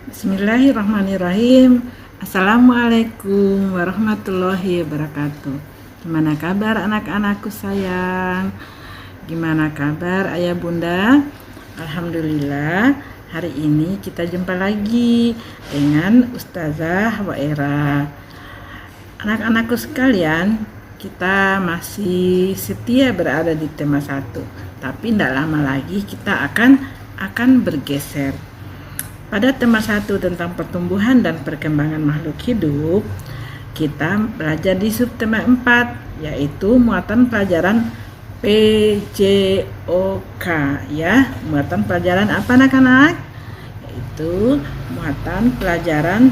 Bismillahirrahmanirrahim. Assalamualaikum warahmatullahi wabarakatuh. Gimana kabar anak-anakku sayang? Gimana kabar ayah bunda? Alhamdulillah, hari ini kita jumpa lagi dengan Ustazah Waera. Anak-anakku sekalian, kita masih setia berada di tema 1, tapi tidak lama lagi kita akan bergeser. Pada tema 1 tentang pertumbuhan dan perkembangan makhluk hidup, kita belajar di subtema 4, yaitu muatan pelajaran PJOK ya. Muatan pelajaran apa anak-anak? Yaitu muatan pelajaran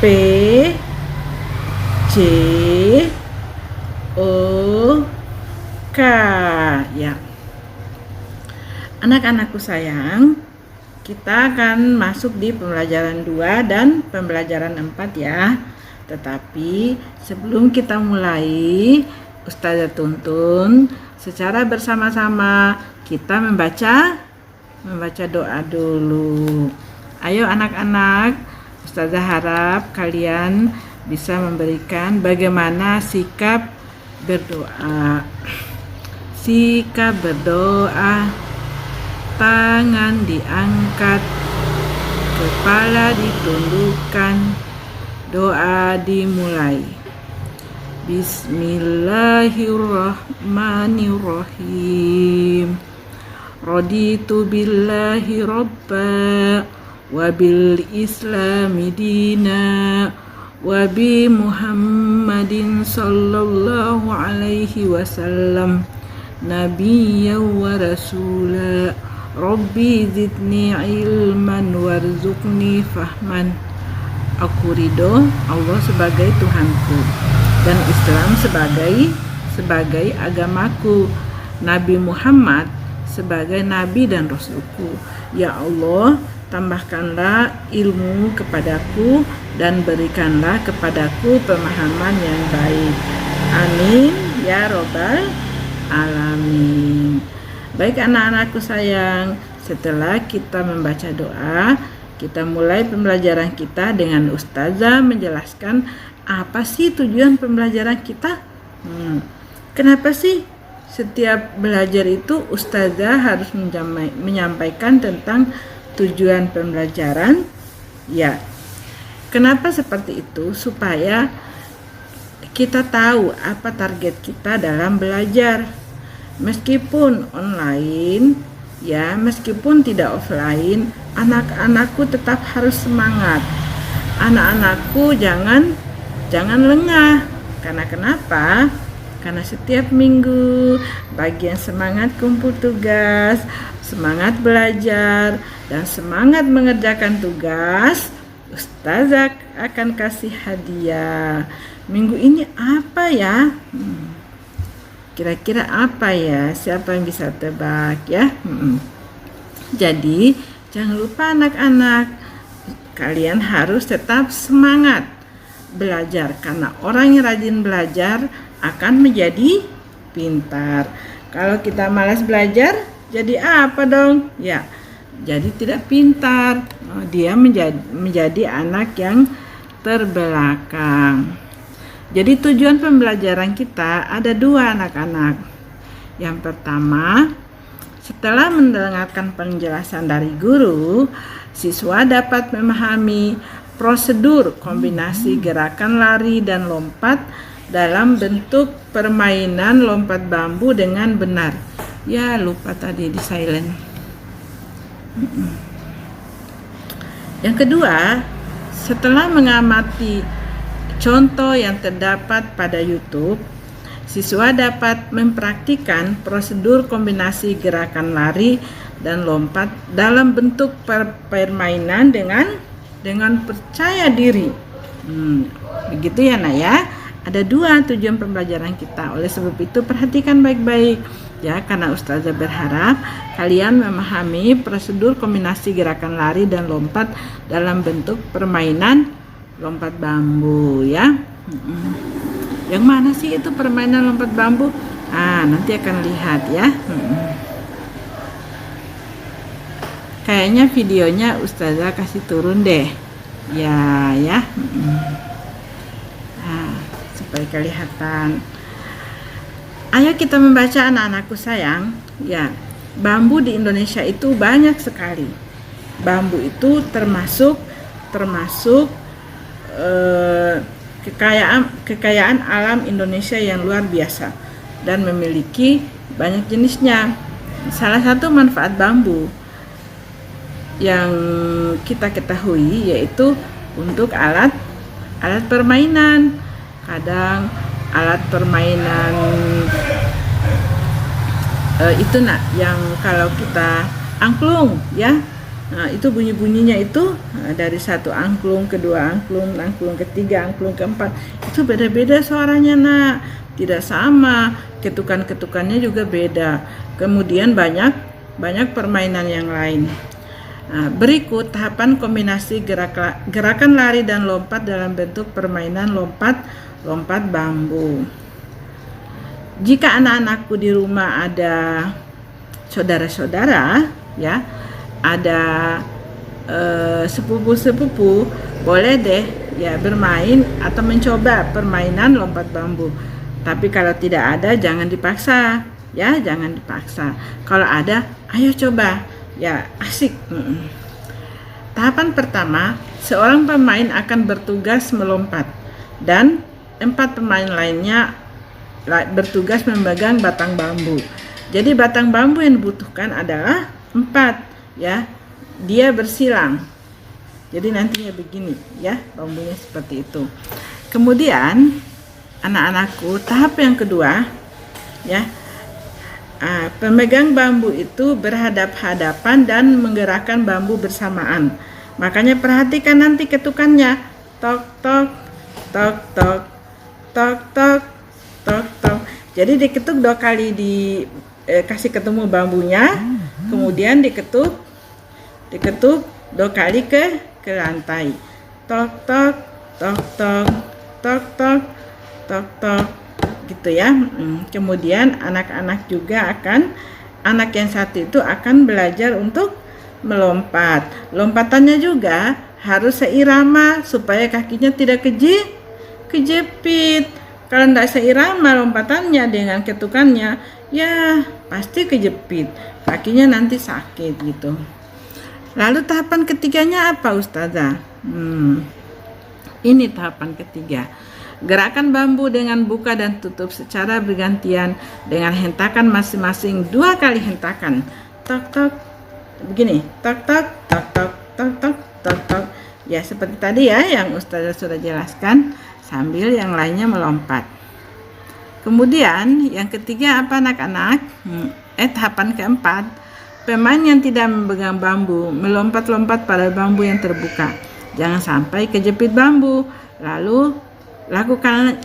PJOK ya. Anak-anakku sayang, kita akan masuk di pembelajaran 2 dan pembelajaran 4 ya. Tetapi sebelum kita mulai, Ustazah tuntun secara bersama-sama kita membaca doa dulu. Ayo anak-anak, Ustazah harap kalian bisa memberikan bagaimana sikap berdoa. Sikap berdoa. Tangan diangkat, kepala ditundukkan, doa dimulai. Bismillahirrahmanirrahim. Raditu billahi robba, wabil islami dina, wabi Muhammadin sallallahu alaihi wasallam nabiyya wa rasula. Rabbi zidni ilman warzuqni fahman. Aku ridho Allah sebagai Tuhanku dan Islam sebagai agamaku, Nabi Muhammad sebagai nabi dan rasulku. Ya Allah, tambahkanlah ilmu kepadaku dan berikanlah kepadaku pemahaman yang baik. Amin ya robbal alamin. Baik anak-anakku sayang, setelah kita membaca doa, kita mulai pembelajaran kita dengan Ustazah menjelaskan apa sih tujuan pembelajaran kita. Kenapa sih setiap belajar itu Ustazah harus menyampaikan tentang tujuan pembelajaran? Ya, kenapa seperti itu? Supaya kita tahu apa target kita dalam belajar. Meskipun online ya, meskipun tidak offline, anak-anakku tetap harus semangat. Anak-anakku jangan lengah. Karena kenapa? Karena setiap minggu bagian semangat kumpul tugas, semangat belajar, dan semangat mengerjakan tugas, Ustazah akan kasih hadiah. Minggu ini apa ya? Kira-kira apa ya? Siapa yang bisa tebak ya? Jadi jangan lupa anak-anak, kalian harus tetap semangat belajar, karena orang yang rajin belajar akan menjadi pintar. Kalau kita malas belajar, jadi apa dong? Ya, jadi tidak pintar. Dia menjadi anak yang terbelakang. Jadi tujuan pembelajaran kita ada 2 anak-anak. Yang pertama, setelah mendengarkan penjelasan dari guru, siswa dapat memahami prosedur kombinasi gerakan lari dan lompat dalam bentuk permainan lompat bambu dengan benar. Ya, lupa tadi di silent. Yang kedua, setelah mengamati contoh yang terdapat pada YouTube, siswa dapat mempraktikkan prosedur kombinasi gerakan lari dan lompat dalam bentuk permainan dengan percaya diri. Begitu ya nak ya. Ada 2 tujuan pembelajaran kita. Oleh sebab itu perhatikan baik-baik ya, karena Ustazah berharap kalian memahami prosedur kombinasi gerakan lari dan lompat dalam bentuk permainan lompat bambu ya. Yang mana sih itu permainan lompat bambu? Nanti akan lihat ya. Kayaknya videonya Ustazah kasih turun deh. Ya. Nah, supaya kelihatan. Ayo kita membaca, anak-anakku sayang. Ya, bambu di Indonesia itu banyak sekali. Bambu itu termasuk kekayaan alam Indonesia yang luar biasa dan memiliki banyak jenisnya. Salah satu manfaat bambu yang kita ketahui yaitu untuk alat permainan. Kadang alat permainan itu yang kalau kita angklung ya. Nah, itu bunyi-bunyinya itu dari satu angklung, kedua angklung ketiga, angklung keempat, itu beda-beda suaranya nak, tidak sama, ketukan-ketukannya juga beda. Kemudian banyak permainan yang lain. Nah, berikut tahapan kombinasi gerakan lari dan lompat dalam bentuk permainan lompat bambu. Jika anak-anakku di rumah ada saudara-saudara ya, ada sepupu-sepupu, boleh deh ya bermain atau mencoba permainan lompat bambu. Tapi kalau tidak ada jangan dipaksa ya, jangan dipaksa. Kalau ada, ayo coba ya, asik. Tahapan pertama, seorang pemain akan bertugas melompat dan 4 pemain lainnya bertugas memegang batang bambu. Jadi batang bambu yang dibutuhkan adalah 4 ya, dia bersilang. Jadi nantinya begini ya, bambunya seperti itu. Kemudian anak-anakku, tahap yang kedua ya, pemegang bambu itu berhadap-hadapan dan menggerakkan bambu bersamaan. Makanya perhatikan nanti ketukannya, tok tok tok tok tok tok tok tok. Jadi diketuk 2 kali, kasih ketemu bambunya, kemudian diketuk 2 kali ke lantai, tok tok tok tok tok tok tok tok gitu ya. Kemudian anak yang satu itu akan belajar untuk melompat. Lompatannya juga harus seirama supaya kakinya tidak kejepit. Kalau tidak seirama lompatannya dengan ketukannya, ya pasti kejepit, kakinya nanti sakit gitu. Lalu tahapan ketiganya apa Ustazah? Ini tahapan ketiga. Gerakan bambu dengan buka dan tutup secara bergantian dengan hentakan masing-masing 2 kali hentakan. Tok tok. Begini, tok tok tok tok tok tok tok tok. Ya seperti tadi ya yang Ustazah sudah jelaskan, sambil yang lainnya melompat. Kemudian yang ketiga apa anak-anak? Tahapan keempat, pemain yang tidak memegang bambu melompat-lompat pada bambu yang terbuka. Jangan sampai kejepit bambu. Lalu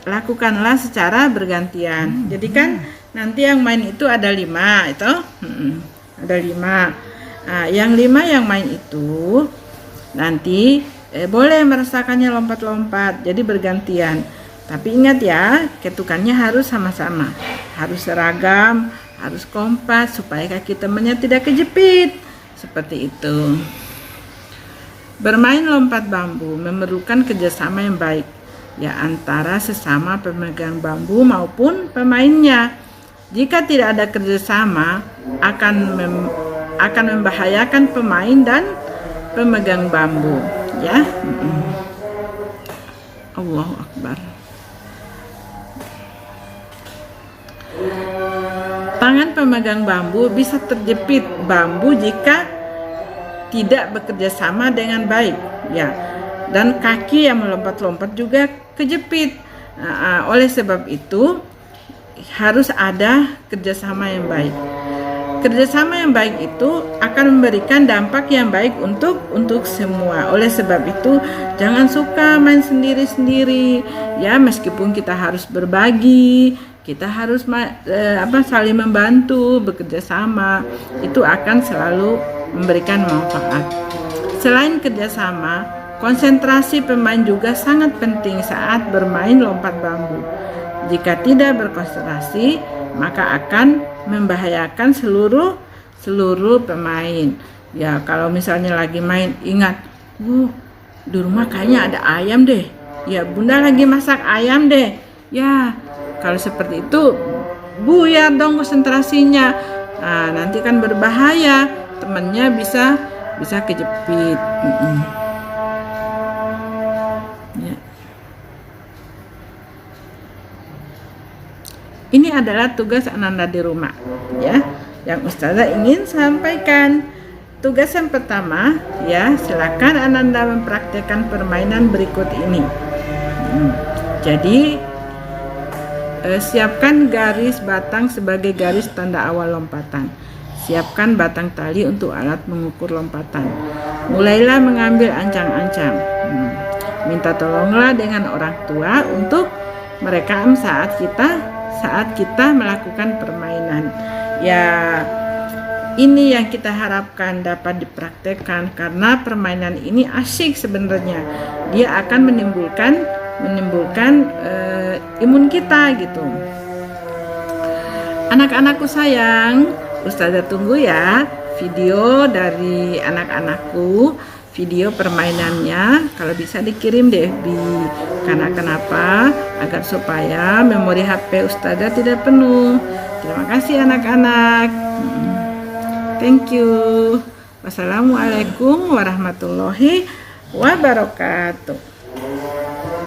lakukanlah secara bergantian. Jadi kan nanti yang main itu ada 5 itu. Ada 5. Nah, yang 5 yang main itu nanti boleh merasakannya lompat-lompat. Jadi bergantian. Tapi ingat ya, ketukannya harus sama-sama. Harus seragam, harus kompas supaya kaki temannya tidak kejepit. Seperti itu. Bermain lompat bambu memerlukan kerjasama yang baik ya antara sesama pemegang bambu maupun pemainnya. Jika tidak ada kerjasama akan membahayakan pemain dan pemegang bambu ya. Allahu Akbar. Tangan pemegang bambu bisa terjepit bambu jika tidak bekerja sama dengan baik ya, dan kaki yang melompat-lompat juga kejepit. Oleh sebab itu harus ada kerjasama yang baik. Kerjasama yang baik itu akan memberikan dampak yang baik untuk semua. Oleh sebab itu jangan suka main sendiri-sendiri ya, meskipun kita harus berbagi, kita harus saling membantu, bekerja sama, itu akan selalu memberikan manfaat. Selain kerjasama, konsentrasi pemain juga sangat penting saat bermain lompat bambu. Jika tidak berkonsentrasi, maka akan membahayakan seluruh pemain. Ya kalau misalnya lagi main, ingat, di rumah kayaknya ada ayam deh. Ya bunda lagi masak ayam deh. Ya kalau seperti itu buyar dong konsentrasinya. Nah, nanti kan berbahaya, temennya bisa kejepit. Ya. Ini adalah tugas Ananda di rumah, ya, yang Ustazah ingin sampaikan. Tugas yang pertama, ya, silakan Ananda mempraktekkan permainan berikut ini. Jadi, siapkan garis batang sebagai garis tanda awal lompatan. Siapkan batang tali untuk alat mengukur lompatan. Mulailah mengambil ancang-ancang. Minta tolonglah dengan orang tua untuk merekam saat kita melakukan permainan. Ya, ini yang kita harapkan dapat dipraktekkan karena permainan ini asyik sebenarnya. Dia akan menimbulkan imun kita gitu. Anak-anakku sayang, Ustazah tunggu ya video dari anak-anakku, video permainannya. Kalau bisa dikirim deh karena kenapa? Agar supaya memori HP Ustazah tidak penuh. Terima kasih anak-anak. Thank you. Wassalamualaikum warahmatullahi wabarakatuh.